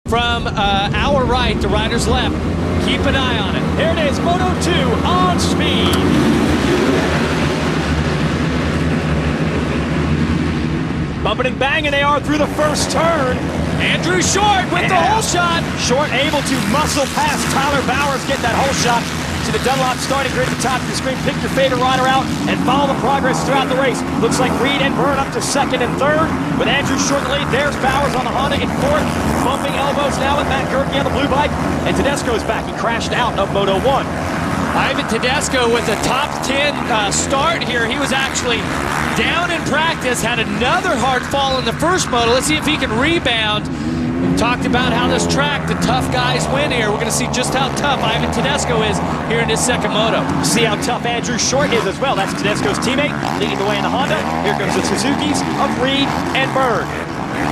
From our right to rider's left. Keep an eye on it. Here it is, Moto 2 on speed. Bumping and banging they are through the first turn. Andrew Short with the hole shot. Short able to muscle past Tyler Bowers, get that hole shot to the Dunlop starting grid at the top of the screen. Pick your favorite rider out and follow the progress throughout the race. Looks like Reed and Byrne up to second and third. With Andrew Short in the lead, there's Bowers on the Honda in fourth. Bumping elbows now with Matt Gerke on the blue bike. And Tedesco's back. He crashed out of Moto 1. Ivan Tedesco with a top 10 start here. He was actually down in practice, had another hard fall in the first moto. Let's see if he can rebound. We talked about how this track, the tough guys win here. We're going to see just how tough Ivan Tedesco is here in his second moto. See how tough Andrew Short is as well. That's Tedesco's teammate leading the way in the Honda. Here comes the Suzuki's of Reed and Byrne.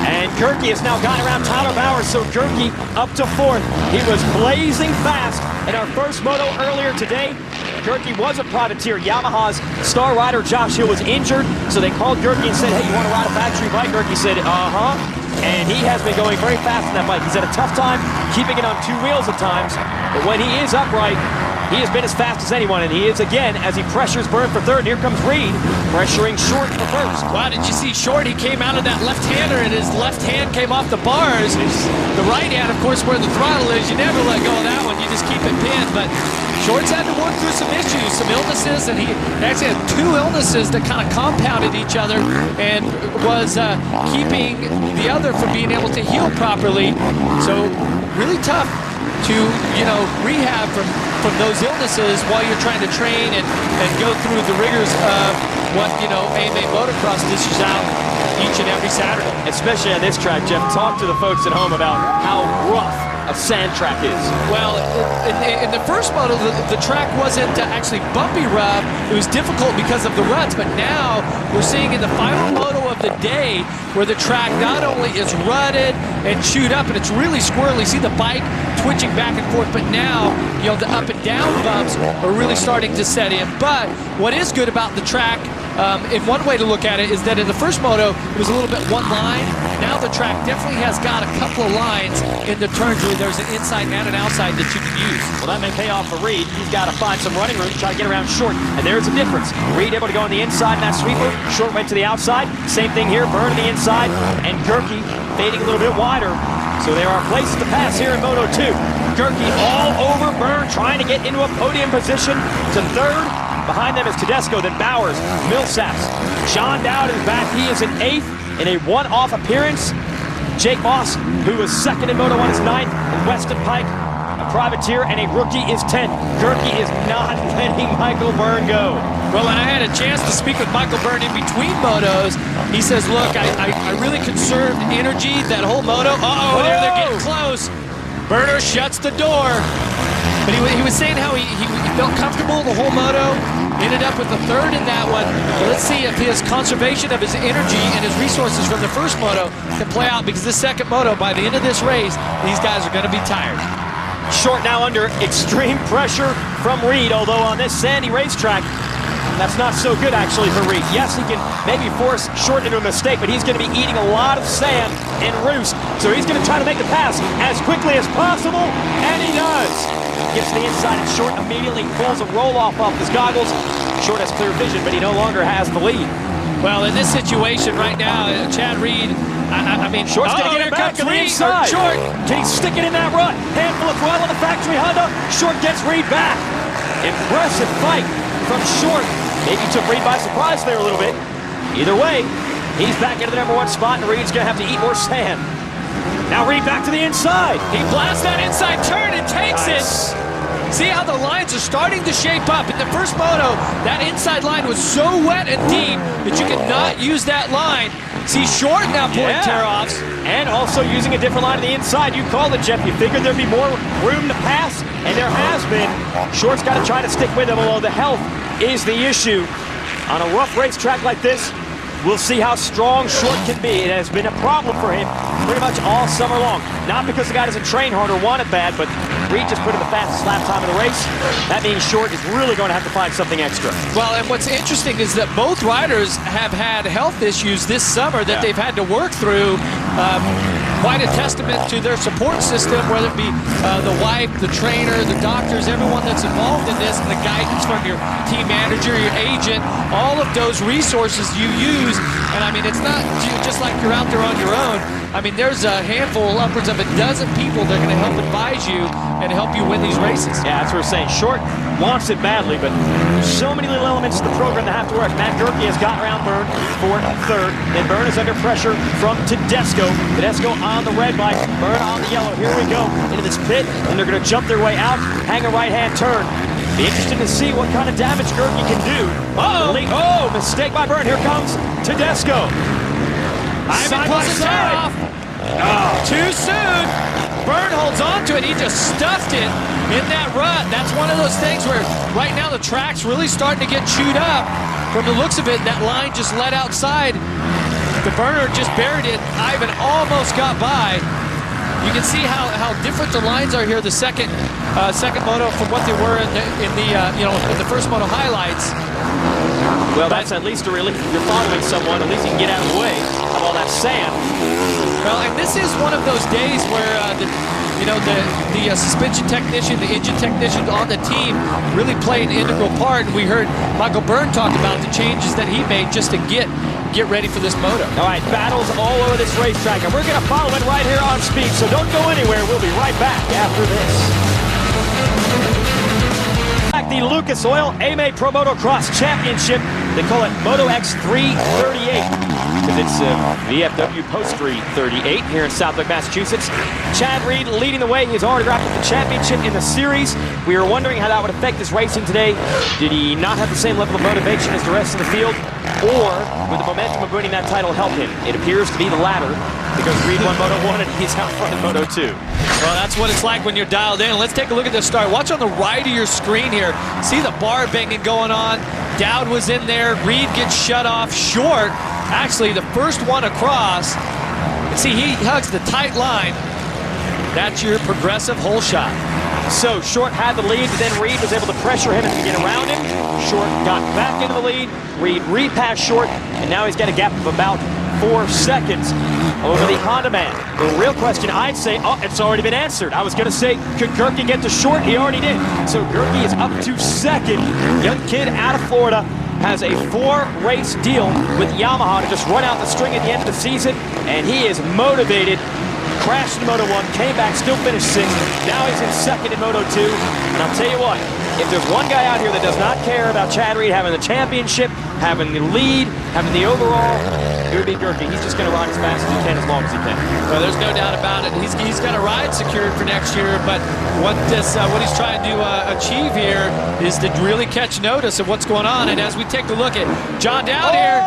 And Gerke has now gotten around Tyler Bowers, so Gerke up to fourth. He was blazing fast in our first moto earlier today. Gerke was a privateer. Yamaha's star rider Josh Hill was injured, so they called Gerke and said, hey, you want to ride a factory bike? Gerke said, uh-huh. And he has been going very fast on that bike. He's had a tough time keeping it on two wheels at times, but when he is upright, he has been as fast as anyone, and he is again as he pressures Byrne for third. Here comes Reed pressuring Short for first. Wow, did you see Short? He came out of that left-hander, and his left hand came off the bars. The right hand, of course, where the throttle is, you never let go of that one. You just keep it pinned, but Short's had to work through some issues, some illnesses, and he actually had two illnesses that kind of compounded each other and was keeping the other from being able to heal properly. So really tough to, rehab from those illnesses while you're trying to train and go through the rigors of what, AMA Motocross dishes out each and every Saturday. Especially on this track, Jeff. Talk to the folks at home about how rough a sand track is. Well, in the first moto, the track wasn't actually bumpy rough. It was difficult because of the ruts, but now we're seeing in the final moto of the day where the track not only is rutted and chewed up, and it's really squirrely. See the bike twitching back and forth, but now, the up and down bumps are really starting to set in. But what is good about the track, in one way to look at it, is that in the first moto, it was a little bit one line. Now the track definitely has got a couple of lines in the turns where there's an inside and an outside that you can use. Well, that may pay off for Reed. He's got to find some running room to try to get around Short, and there's a difference. Reed able to go on the inside in that sweeper. Short went to the outside. Same thing here, Byrne on the inside, and Gerke fading a little bit wider. So there are places to pass here in Moto 2. Gerke all over Byrne, trying to get into a podium position to third. Behind them is Tedesco, then Bowers, Millsaps. John Dowd is back. He is in eighth in a one-off appearance. Jake Moss, who was second in Moto 1, is ninth. And Weston Pike, a privateer and a rookie, is 10th. Gerke is not letting Michael Byrne go. Well, when I had a chance to speak with Michael Byrne in between motos, he says, look, I really conserved energy that whole moto. Uh-oh, they're getting close. Byrne shuts the door. But he was saying how he felt comfortable the whole moto, ended up with the third in that one. But let's see if his conservation of his energy and his resources from the first moto can play out, because this second moto, by the end of this race, these guys are going to be tired. Short now under extreme pressure from Reed, although on this sandy racetrack, that's not so good actually for Reed. Yes, he can maybe force Short into a mistake, but he's going to be eating a lot of sand and roost. So he's going to try to make the pass as quickly as possible, and he does. Gets to the inside, and Short immediately pulls a roll-off off his goggles. Short has clear vision, but he no longer has the lead. Well, in this situation right now, Chad Reed, I mean, Short's going to get it back to the inside. Short, can he stick it in that rut? Handful of throttle on the factory Honda. Short gets Reed back. Impressive fight from Short. Maybe took Reed by surprise there a little bit. Either way, he's back into the #1 spot, and Reed's going to have to eat more sand. Now Reed back to the inside. He blasts that inside turn and takes it. See how the lines are starting to shape up. In the first moto, that inside line was so wet and deep that you could not use that line. See Short now pulling tear-offs. And also using a different line on the inside. You called it, Jeff. You figured there'd be more room to pass, and there has been. Short's got to try to stick with him, although the health is the issue. On a rough racetrack like this, we'll see how strong Short can be. It has been a problem for him pretty much all summer long. Not because the guy doesn't train hard or want it bad, but Reed just put in the fastest lap time of the race. That means Short is really going to have to find something extra. Well, and what's interesting is that both riders have had health issues this summer that they've had to work through. quite a testament to their support system, whether it be the wife, the trainer, the doctors, everyone that's involved in this, and the guidance from your team manager, your agent, all of those resources you use. And I mean, it's not just like you're out there on your own. I mean, there's a handful, upwards of a dozen people that are going to help advise you and help you win these races. Yeah, that's what we're saying. Short wants it badly, but so many little elements of the program that have to work. Matt Gerke has got around Byrne for third. Then Byrne is under pressure from Tedesco. Tedesco on the red bike, Byrne on the yellow. Here we go into this pit, and they're going to jump their way out, hang a right-hand turn. Be interested to see what kind of damage Gerke can do. Oh, mistake by Byrne. Here comes Tedesco. Ivan pulls his tire off. Oh, too soon. Byrne holds on to it. He just stuffed it in that rut. That's one of those things where right now the track's really starting to get chewed up. From the looks of it, that line just let outside. The burner just buried it. Ivan almost got by. You can see how different the lines are here. The second moto from what they were in the first moto highlights. Well, that's at least a relief. If you're following someone, at least you can get out of the way of all that sand. Well, and this is one of those days where the suspension technician, the engine technician on the team really play an integral part. And we heard Michael Byrne talk about the changes that he made just to get ready for this moto. All right, battles all over this racetrack, and we're going to follow it right here on Speed. So don't go anywhere. We'll be right back after this. The Lucas Oil AMA Pro Motocross Championship. They call it Moto X 338 because it's VFW Post 338 here in Southwick, Massachusetts. Chad Reed leading the way. He's already wrapped up the championship in the series. We were wondering how that would affect his racing today. Did he not have the same level of motivation as the rest of the field? Or would the momentum of winning that title help him? It appears to be the latter because Reed won Moto 1 and he's out front in Moto 2. Well, that's what it's like when you're dialed in. Let's take a look at the start. Watch on the right of your screen here. See the bar banging going on. Dowd was in there. Reed gets shut off short. Actually, the first one across. See, he hugs the tight line. That's your progressive hole shot. So Short had the lead, but then Reed was able to pressure him and get around him. Short got back into the lead. Reed repassed Short, and now he's got a gap of about 4 seconds over the Honda man. The real question, I'd say, it's already been answered. I was going to say, could Gerke get to Short? He already did. So Gerke is up to second. Young kid out of Florida has a 4-race deal with Yamaha to just run out the string at the end of the season, and he is motivated. Crashed in Moto 1, came back, still finished 6th. Now he's in second in Moto 2. And I'll tell you what, if there's one guy out here that does not care about Chad Reed having the championship, having the lead, having the overall, it would be Gerke. He's just going to ride as fast as he can, as long as he can. Well, there's no doubt about it. He's got a ride secured for next year, but what he's trying to achieve here is to really catch notice of what's going on. And as we take a look at John Dowd here.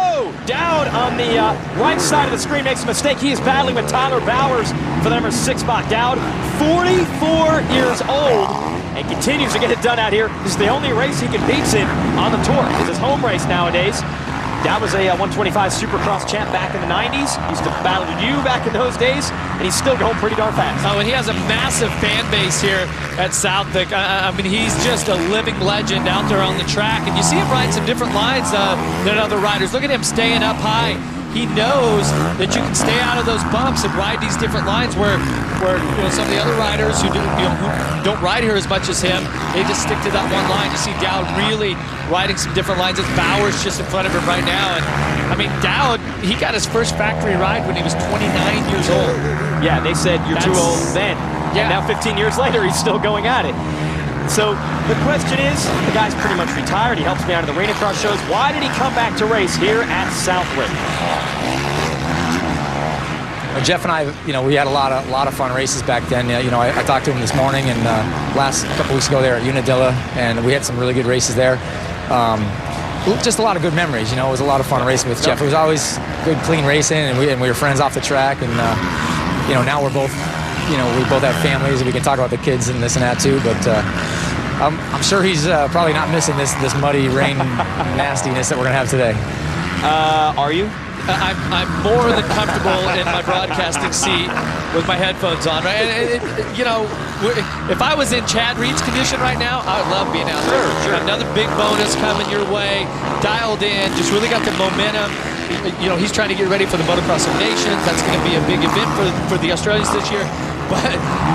Dowd on the right side of the screen makes a mistake. He is battling with Tyler Bowers for the number 6 spot. Dowd, 44 years old, and continues to get it done out here. This is the only race he competes in on the tour. It's his home race nowadays. Dowd was a 125 Supercross champ back in the 90s. He used to battle with you back in those days, and he's still going pretty darn fast. Oh, and he has a massive fan base here at Southwick. I mean, he's just a living legend out there on the track, and you see him ride some different lines than other riders. Look at him staying up high. He knows that you can stay out of those bumps and ride these different lines where some of the other riders who don't ride here as much as him, they just stick to that one line. You see Dowd really riding some different lines. It's Bowers just in front of him right now. And I mean, Dowd, he got his first factory ride when he was 29 years old. Yeah, they said you're too old then. Yeah. And now 15 years later, he's still going at it. So the question is, the guy's pretty much retired. He helps me out of the Arena Cross shows. Why did he come back to race here at Southwick? Well, Jeff and I, we had a lot of fun races back then. I talked to him this morning, and last couple weeks ago there at Unadilla, and we had some really good races there. Just a lot of good memories. It was a lot of fun racing with Jeff. It was always good, clean racing, and we were friends off the track. And now we're both. We both have families, and we can talk about the kids and this and that too, but I'm sure he's probably not missing this muddy rain nastiness that we're going to have today. Are you? I'm more than comfortable in my broadcasting seat with my headphones on. Right? And if I was in Chad Reed's condition right now, I would love being out there. Sure. Another big bonus coming your way, dialed in, just really got the momentum. you know, he's trying to get ready for the Motocross of Nations. That's going to be a big event for the Australians this year. But